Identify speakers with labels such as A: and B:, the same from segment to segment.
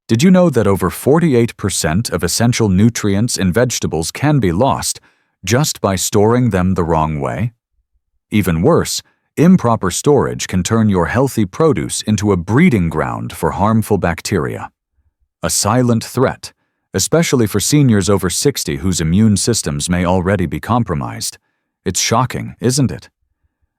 A: Did you know that over 48% of essential nutrients in vegetables can be lost just by storing them the wrong way? Even worse, improper storage can turn your healthy produce into a breeding ground for harmful bacteria. A silent threat, especially for seniors over 60 whose immune systems may already be compromised. It's shocking, isn't it?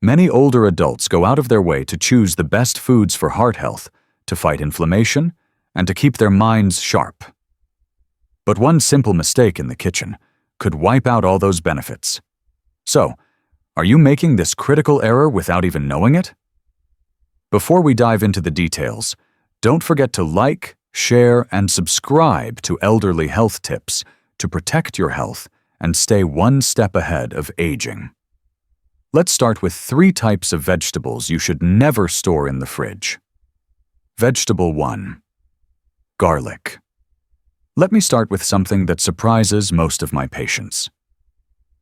A: Many older adults go out of their way to choose the best foods for heart health, to fight inflammation, and to keep their minds sharp. But one simple mistake in the kitchen could wipe out all those benefits. So, are you making this critical error without even knowing it? Before we dive into the details, don't forget to like, share, and subscribe to Elderly Health Tips to protect your health and stay one step ahead of aging. Let's start with 3 types of vegetables you should never store in the fridge. Vegetable 1. Garlic. Let me start with something that surprises most of my patients.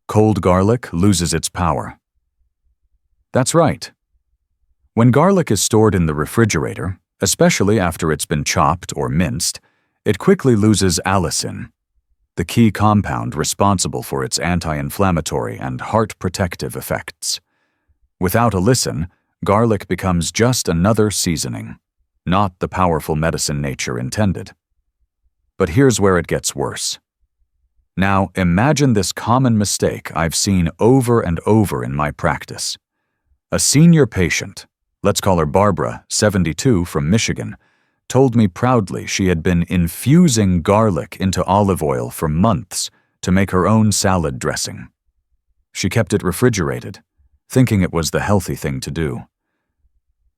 A: Cold garlic loses its power. That's right. When garlic is stored in the refrigerator, especially after it's been chopped or minced, it quickly loses allicin, the key compound responsible for its anti-inflammatory and heart-protective effects. Without allicin, garlic becomes just another seasoning, not the powerful medicine nature intended. But here's where it gets worse. Now, imagine this common mistake I've seen over and over in my practice. A senior patient, let's call her Barbara, 72, from Michigan, told me proudly she had been infusing garlic into olive oil for months to make her own salad dressing. She kept it refrigerated, thinking it was the healthy thing to do.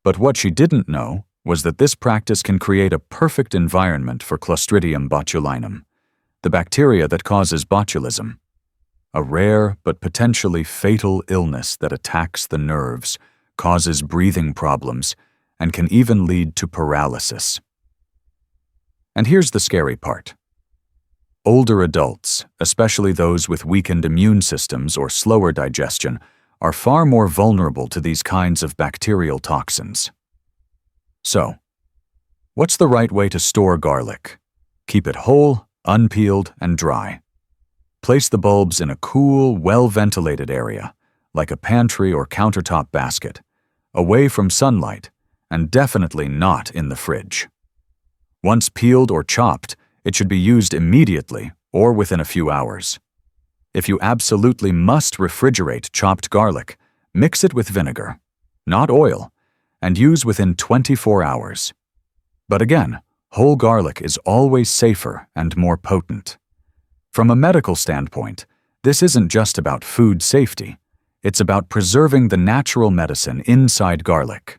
A: But what she didn't know was that this practice can create a perfect environment for Clostridium botulinum, the bacteria that causes botulism, a rare but potentially fatal illness that attacks the nerves, causes breathing problems, and can even lead to paralysis. And here's the scary part. Older adults, especially those with weakened immune systems or slower digestion, are far more vulnerable to these kinds of bacterial toxins. So, what's the right way to store garlic? Keep it whole, unpeeled, and dry. Place the bulbs in a cool, well-ventilated area, like a pantry or countertop basket, away from sunlight, and definitely not in the fridge. Once peeled or chopped, it should be used immediately or within a few hours. If you absolutely must refrigerate chopped garlic, mix it with vinegar, not oil, and use within 24 hours. But again, whole garlic is always safer and more potent. From a medical standpoint, this isn't just about food safety. It's about preserving the natural medicine inside garlic.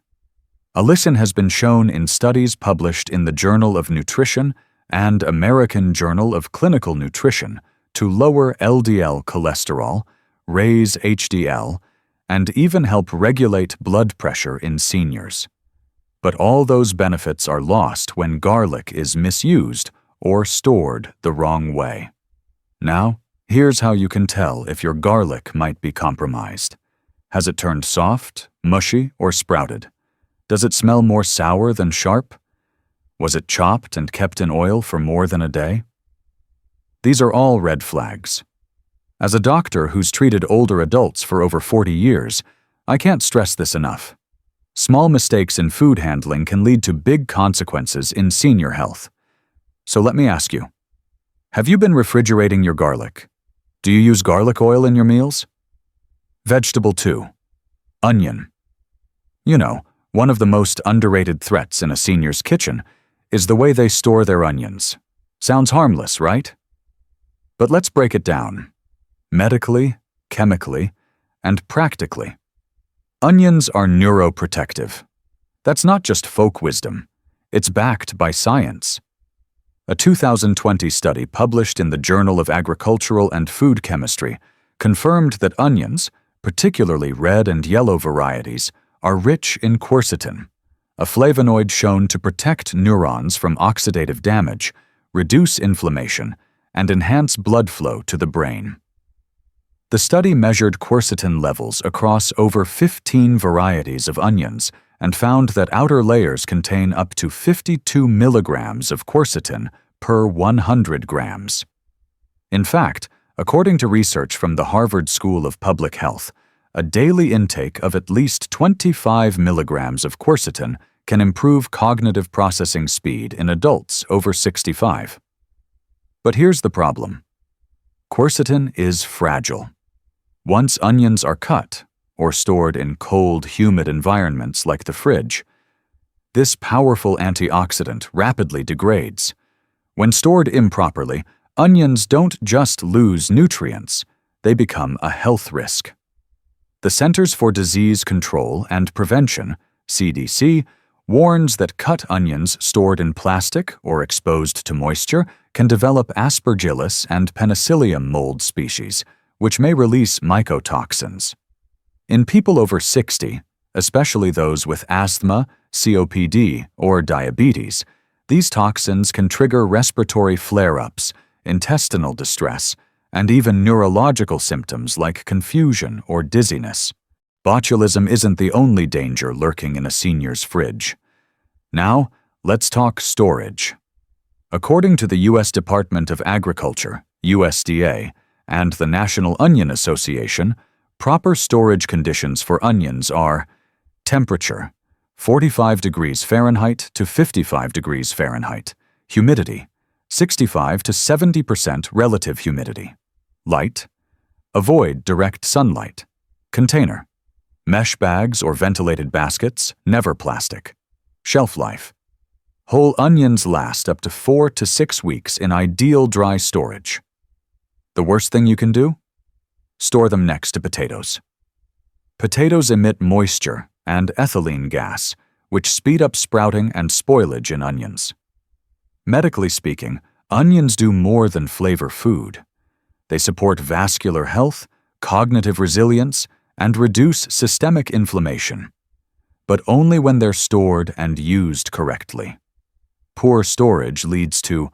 A: Allicin has been shown in studies published in the Journal of Nutrition and American Journal of Clinical Nutrition to lower LDL cholesterol, raise HDL, and even help regulate blood pressure in seniors. But all those benefits are lost when garlic is misused or stored the wrong way. Now, here's how you can tell if your garlic might be compromised. Has it turned soft, mushy, or sprouted? Does it smell more sour than sharp? Was it chopped and kept in oil for more than a day? These are all red flags. As a doctor who's treated older adults for over 40 years, I can't stress this enough. Small mistakes in food handling can lead to big consequences in senior health. So let me ask you, have you been refrigerating your garlic? Do you use garlic oil in your meals? Vegetable 2. Onion. You know, one of the most underrated threats in a senior's kitchen is the way they store their onions. Sounds harmless, right? But let's break it down. Medically, chemically, and practically. Onions are neuroprotective. That's not just folk wisdom. It's backed by science. A 2020 study published in the Journal of Agricultural and Food Chemistry confirmed that onions, particularly red and yellow varieties, are rich in quercetin, a flavonoid shown to protect neurons from oxidative damage, reduce inflammation, and enhance blood flow to the brain. The study measured quercetin levels across over 15 varieties of onions and found that outer layers contain up to 52 milligrams of quercetin per 100 grams. In fact, according to research from the Harvard School of Public Health, a daily intake of at least 25 milligrams of quercetin can improve cognitive processing speed in adults over 65. But here's the problem. Quercetin is fragile. Once onions are cut or stored in cold, humid environments like the fridge, this powerful antioxidant rapidly degrades. When stored improperly, onions don't just lose nutrients, they become a health risk. The Centers for Disease Control and Prevention, CDC, warns that cut onions stored in plastic or exposed to moisture can develop Aspergillus and Penicillium mold species, which may release mycotoxins. In people over 60, especially those with asthma, COPD, or diabetes, these toxins can trigger respiratory flare-ups, intestinal distress, and even neurological symptoms like confusion or dizziness. Botulism isn't the only danger lurking in a senior's fridge. Now, let's talk storage. According to the U.S. Department of Agriculture, USDA, and the National Onion Association, proper storage conditions for onions are temperature, 45 degrees Fahrenheit to 55 degrees Fahrenheit, humidity, 65 to 70% relative humidity, light, avoid direct sunlight, container, mesh bags or ventilated baskets, never plastic, shelf life. Whole onions last up to 4 to 6 weeks in ideal dry storage. The worst thing you can do? Store them next to potatoes. Potatoes emit moisture and ethylene gas, which speed up sprouting and spoilage in onions. Medically speaking, onions do more than flavor food. They support vascular health, cognitive resilience, and reduce systemic inflammation. But only when they're stored and used correctly. Poor storage leads to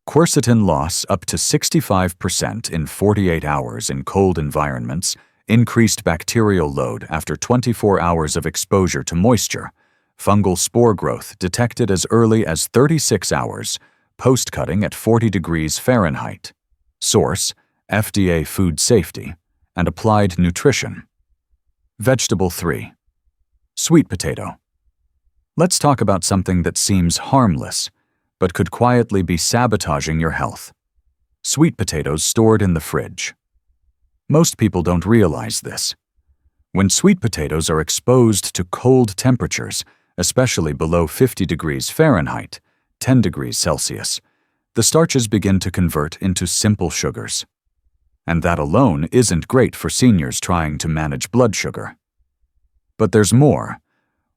A: quercetin loss up to 65% in 48 hours in cold environments, increased bacterial load after 24 hours of exposure to moisture, fungal spore growth detected as early as 36 hours, post-cutting at 40 degrees Fahrenheit. Source: FDA Food Safety, and Applied Nutrition. Vegetable 3. Sweet potato. Let's talk about something that seems harmless, but could quietly be sabotaging your health. Sweet potatoes stored in the fridge. Most people don't realize this. When sweet potatoes are exposed to cold temperatures, especially below 50 degrees Fahrenheit, 10 degrees Celsius, the starches begin to convert into simple sugars. And that alone isn't great for seniors trying to manage blood sugar. But there's more.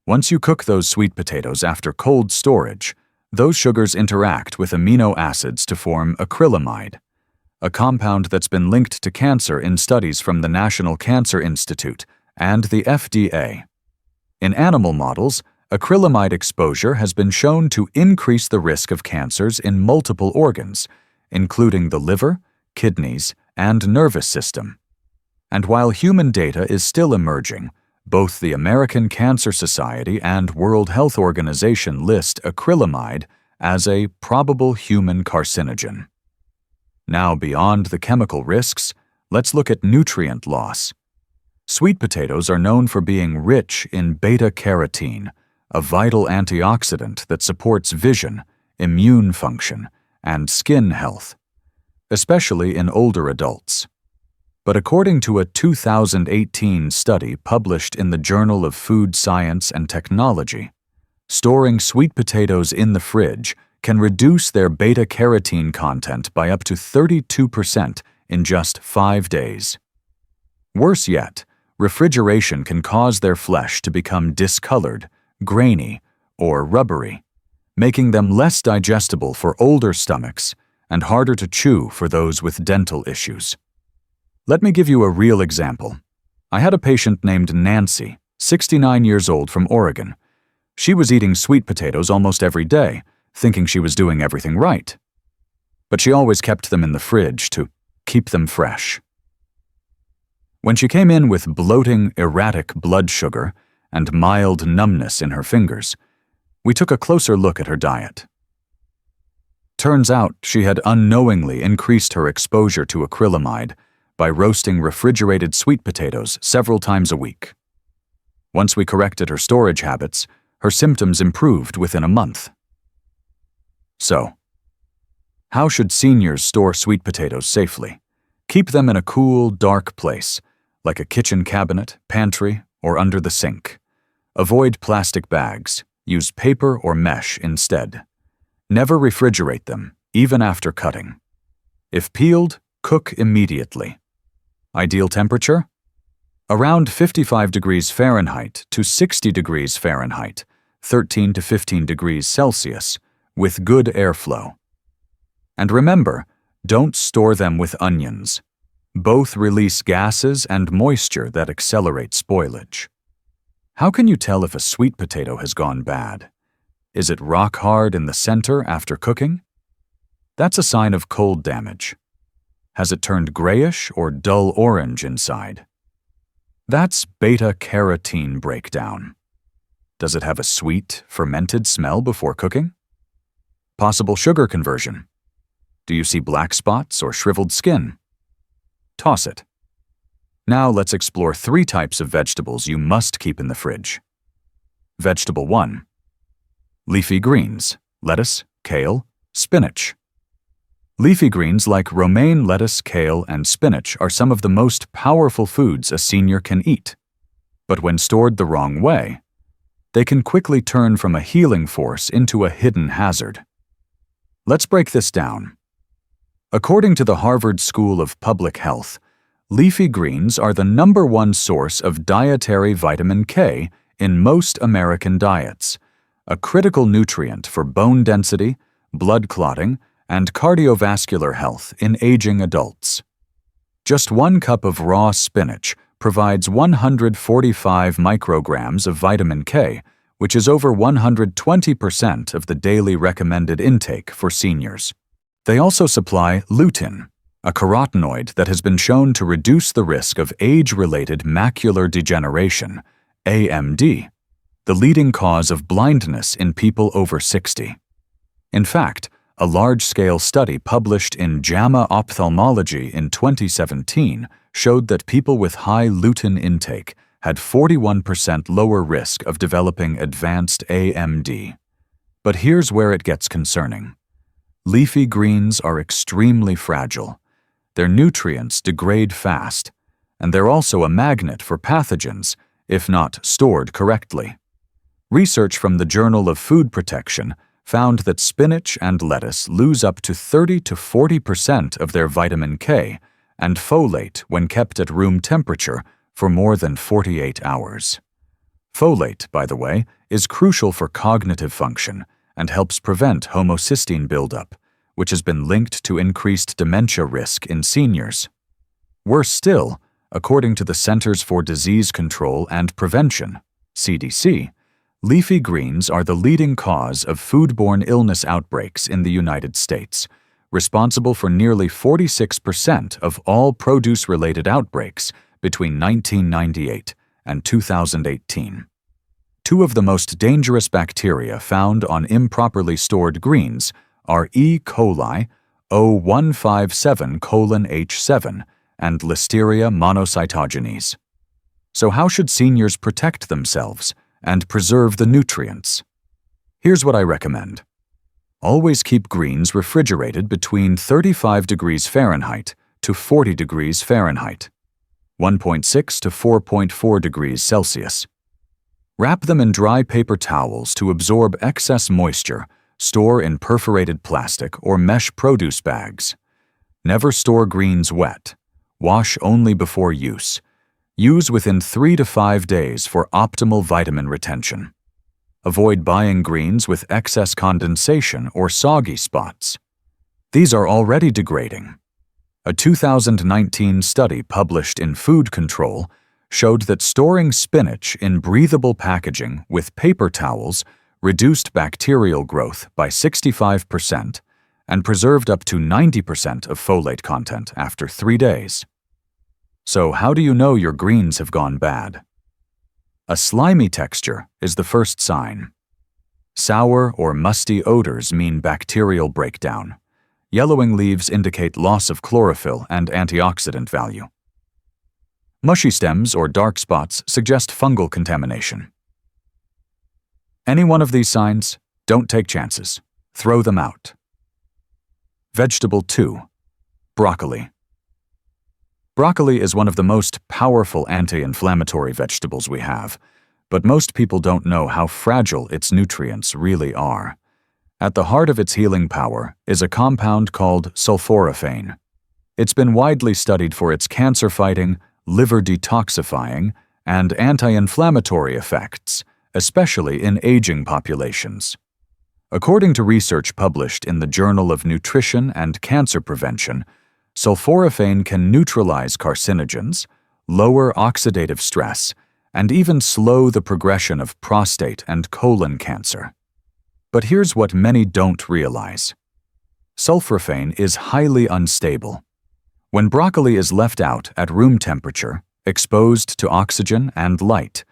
A: Once you cook those sweet potatoes after cold storage, those sugars interact with amino acids to form acrylamide, a compound that's been linked to cancer in studies from the National Cancer Institute and the FDA. In animal models, acrylamide exposure has been shown to increase the risk of cancers in multiple organs, including the liver, kidneys, and nervous system. And while human data is still emerging, both the American Cancer Society and World Health Organization list acrylamide as a probable human carcinogen. Now, beyond the chemical risks, let's look at nutrient loss. Sweet potatoes are known for being rich in beta-carotene, a vital antioxidant that supports vision, immune function, and skin health, especially in older adults. But according to a 2018 study published in the Journal of Food Science and Technology, storing sweet potatoes in the fridge can reduce their beta-carotene content by up to 32% in just 5 days. Worse yet, refrigeration can cause their flesh to become discolored, grainy, or rubbery, making them less digestible for older stomachs and harder to chew for those with dental issues. Let me give you a real example. I had a patient named Nancy, 69 years old, from Oregon. She was eating sweet potatoes almost every day, thinking she was doing everything right. But she always kept them in the fridge to keep them fresh. When she came in with bloating, erratic blood sugar and mild numbness in her fingers. We took a closer look at her diet. Turns out she had unknowingly increased her exposure to acrylamide by roasting refrigerated sweet potatoes several times a week. Once we corrected her storage habits, her symptoms improved within a month. So, how should seniors store sweet potatoes safely? Keep them in a cool, dark place, like a kitchen cabinet, pantry, or under the sink. Avoid plastic bags. Use paper or mesh instead. Never refrigerate them, even after cutting. If peeled, cook immediately. Ideal temperature? Around 55 degrees Fahrenheit to 60 degrees Fahrenheit, 13 to 15 degrees Celsius, with good airflow. And remember, don't store them with onions. Both release gases and moisture that accelerate spoilage. How can you tell if a sweet potato has gone bad? Is it rock hard in the center after cooking? That's a sign of cold damage. Has it turned grayish or dull orange inside? That's beta-carotene breakdown. Does it have a sweet, fermented smell before cooking? Possible sugar conversion. Do you see black spots or shriveled skin? Toss it. Now let's explore 3 types of vegetables you must keep in the fridge. Vegetable 1. Leafy greens, lettuce, kale, spinach. Leafy greens like romaine lettuce, kale, and spinach are some of the most powerful foods a senior can eat. But when stored the wrong way, they can quickly turn from a healing force into a hidden hazard. Let's break this down. According to the Harvard School of Public Health, leafy greens are the #1 source of dietary vitamin K in most American diets, a critical nutrient for bone density, blood clotting, and cardiovascular health in aging adults. Just 1 cup of raw spinach provides 145 micrograms of vitamin K, which is over 120% of the daily recommended intake for seniors. They also supply lutein, a carotenoid that has been shown to reduce the risk of age-related macular degeneration, AMD, the leading cause of blindness in people over 60. In fact, a large-scale study published in JAMA Ophthalmology in 2017 showed that people with high lutein intake had 41% lower risk of developing advanced AMD. But here's where it gets concerning. Leafy greens are extremely fragile. Their nutrients degrade fast, and they're also a magnet for pathogens if not stored correctly. Research from the Journal of Food Protection found that spinach and lettuce lose up to 30 to 40% of their vitamin K and folate when kept at room temperature for more than 48 hours. Folate, by the way, is crucial for cognitive function and helps prevent homocysteine buildup, which has been linked to increased dementia risk in seniors. Worse still, according to the Centers for Disease Control and Prevention, CDC, leafy greens are the leading cause of foodborne illness outbreaks in the United States, responsible for nearly 46% of all produce-related outbreaks between 1998 and 2018. 2 of the most dangerous bacteria found on improperly stored greens are E. coli, O157:H7, and Listeria monocytogenes. So how should seniors protect themselves and preserve the nutrients? Here's what I recommend. Always keep greens refrigerated between 35 degrees Fahrenheit to 40 degrees Fahrenheit, 1.6 to 4.4 degrees Celsius. Wrap them in dry paper towels to absorb excess moisture. Store in perforated plastic or mesh produce bags. Never store greens wet. Wash only before use. Use within 3 to 5 days for optimal vitamin retention. Avoid buying greens with excess condensation or soggy spots. These are already degrading. A 2019 study published in Food Control showed that storing spinach in breathable packaging with paper towels reduced bacterial growth by 65% and preserved up to 90% of folate content after 3 days. So how do you know your greens have gone bad? A slimy texture is the first sign. Sour or musty odors mean bacterial breakdown. Yellowing leaves indicate loss of chlorophyll and antioxidant value. Mushy stems or dark spots suggest fungal contamination. Any one of these signs, don't take chances. Throw them out. Vegetable 2. Broccoli. Broccoli is one of the most powerful anti-inflammatory vegetables we have, but most people don't know how fragile its nutrients really are. At the heart of its healing power is a compound called sulforaphane. It's been widely studied for its cancer-fighting, liver detoxifying, and anti-inflammatory effects, especially in aging populations. According to research published in the Journal of Nutrition and Cancer Prevention, sulforaphane can neutralize carcinogens, lower oxidative stress, and even slow the progression of prostate and colon cancer. But here's what many don't realize. Sulforaphane is highly unstable. When broccoli is left out at room temperature, exposed to oxygen and light,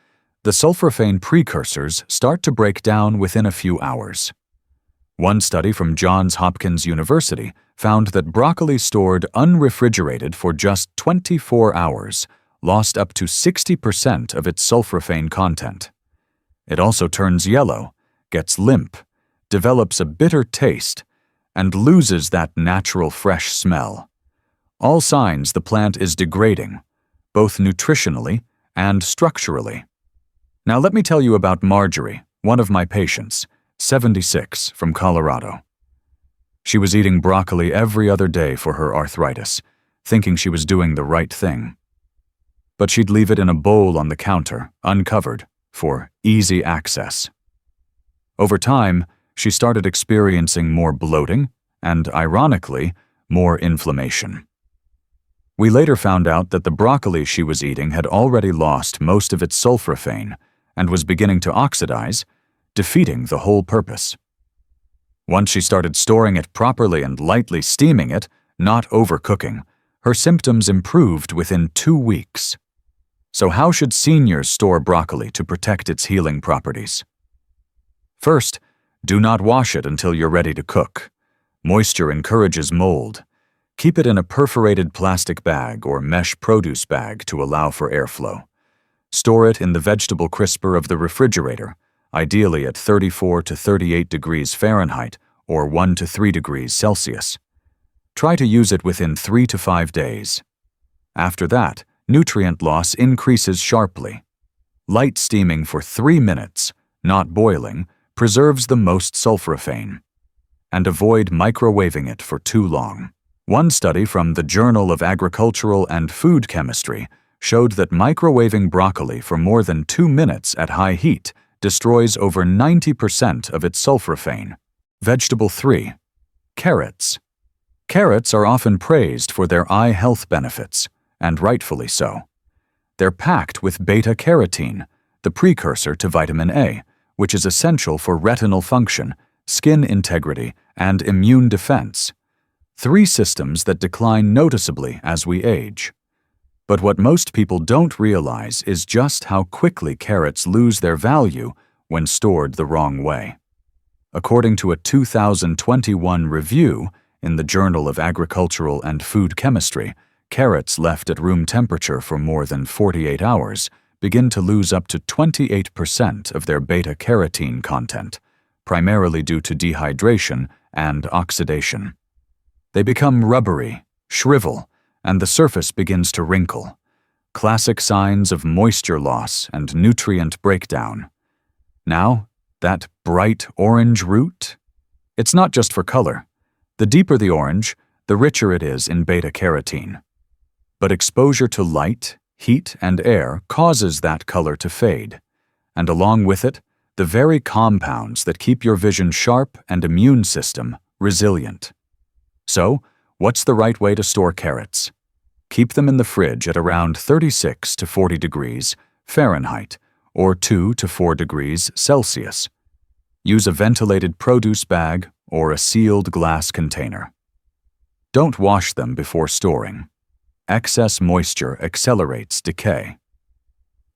A: the sulforaphane precursors start to break down within a few hours. One study from Johns Hopkins University found that broccoli stored unrefrigerated for just 24 hours lost up to 60% of its sulforaphane content. It also turns yellow, gets limp, develops a bitter taste, and loses that natural fresh smell. All signs the plant is degrading, both nutritionally and structurally. Now let me tell you about Marjorie, one of my patients, 76, from Colorado. She was eating broccoli every other day for her arthritis, thinking she was doing the right thing. But she'd leave it in a bowl on the counter, uncovered, for easy access. Over time, she started experiencing more bloating and, ironically, more inflammation. We later found out that the broccoli she was eating had already lost most of its sulforaphane and was beginning to oxidize, defeating the whole purpose. Once she started storing it properly and lightly steaming it, not overcooking, her symptoms improved within 2 weeks. So how should seniors store broccoli to protect its healing properties? First, do not wash it until you're ready to cook. Moisture encourages mold. Keep it in a perforated plastic bag or mesh produce bag to allow for airflow. Store it in the vegetable crisper of the refrigerator, ideally at 34 to 38 degrees Fahrenheit or 1 to 3 degrees Celsius. Try to use it within 3 to 5 days. After that, nutrient loss increases sharply. Light steaming for 3 minutes, not boiling, preserves the most sulforaphane. And avoid microwaving it for too long. One study from the Journal of Agricultural and Food Chemistry showed that microwaving broccoli for more than 2 minutes at high heat destroys over 90% of its sulforaphane. Vegetable 3. Carrots. Carrots are often praised for their eye health benefits, and rightfully so. They're packed with beta-carotene, the precursor to vitamin A, which is essential for retinal function, skin integrity, and immune defense. 3 systems that decline noticeably as we age. But what most people don't realize is just how quickly carrots lose their value when stored the wrong way. According to a 2021 review in the Journal of Agricultural and Food Chemistry, carrots left at room temperature for more than 48 hours begin to lose up to 28% of their beta-carotene content, primarily due to dehydration and oxidation. They become rubbery, shrivel, and the surface begins to wrinkle. Classic signs of moisture loss and nutrient breakdown. Now, that bright orange root? It's not just for color. The deeper the orange, the richer it is in beta-carotene. But exposure to light, heat, and air causes that color to fade, and along with it, the very compounds that keep your vision sharp and immune system resilient. So, what's the right way to store carrots? Keep them in the fridge at around 36 to 40 degrees Fahrenheit or 2 to 4 degrees Celsius. Use a ventilated produce bag or a sealed glass container. Don't wash them before storing. Excess moisture accelerates decay.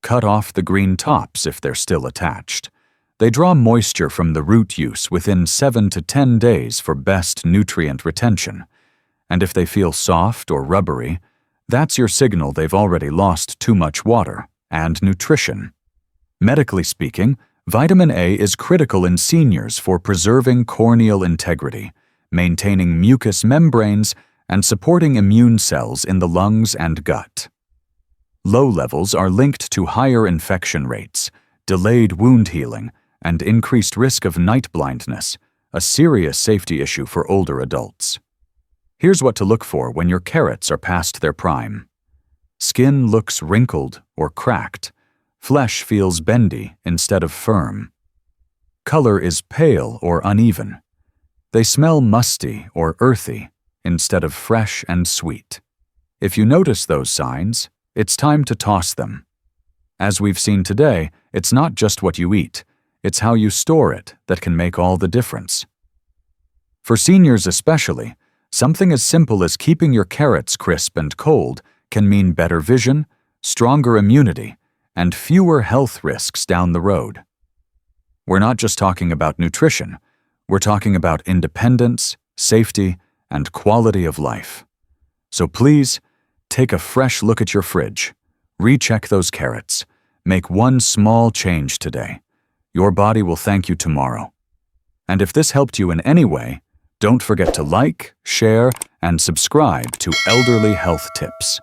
A: cut off the green tops if they're still attached. They draw moisture from the root use within 7 to 10 days for best nutrient retention. And if they feel soft or rubbery, that's your signal they've already lost too much water and nutrition. Medically speaking, vitamin A is critical in seniors for preserving corneal integrity, maintaining mucous membranes, and supporting immune cells in the lungs and gut. Low levels are linked to higher infection rates, delayed wound healing, and increased risk of night blindness, a serious safety issue for older adults. Here's what to look for when your carrots are past their prime. Skin looks wrinkled or cracked. Flesh feels bendy instead of firm. Color is pale or uneven. They smell musty or earthy instead of fresh and sweet. If you notice those signs, it's time to toss them. As we've seen today, it's not just what you eat, it's how you store it that can make all the difference. For seniors especially, something as simple as keeping your carrots crisp and cold can mean better vision, stronger immunity, and fewer health risks down the road. We're not just talking about nutrition, we're talking about independence, safety, and quality of life. So please, take a fresh look at your fridge, recheck those carrots, make one small change today. Your body will thank you tomorrow. And if this helped you in any way, don't forget to like, share, and subscribe to Elderly Health Tips.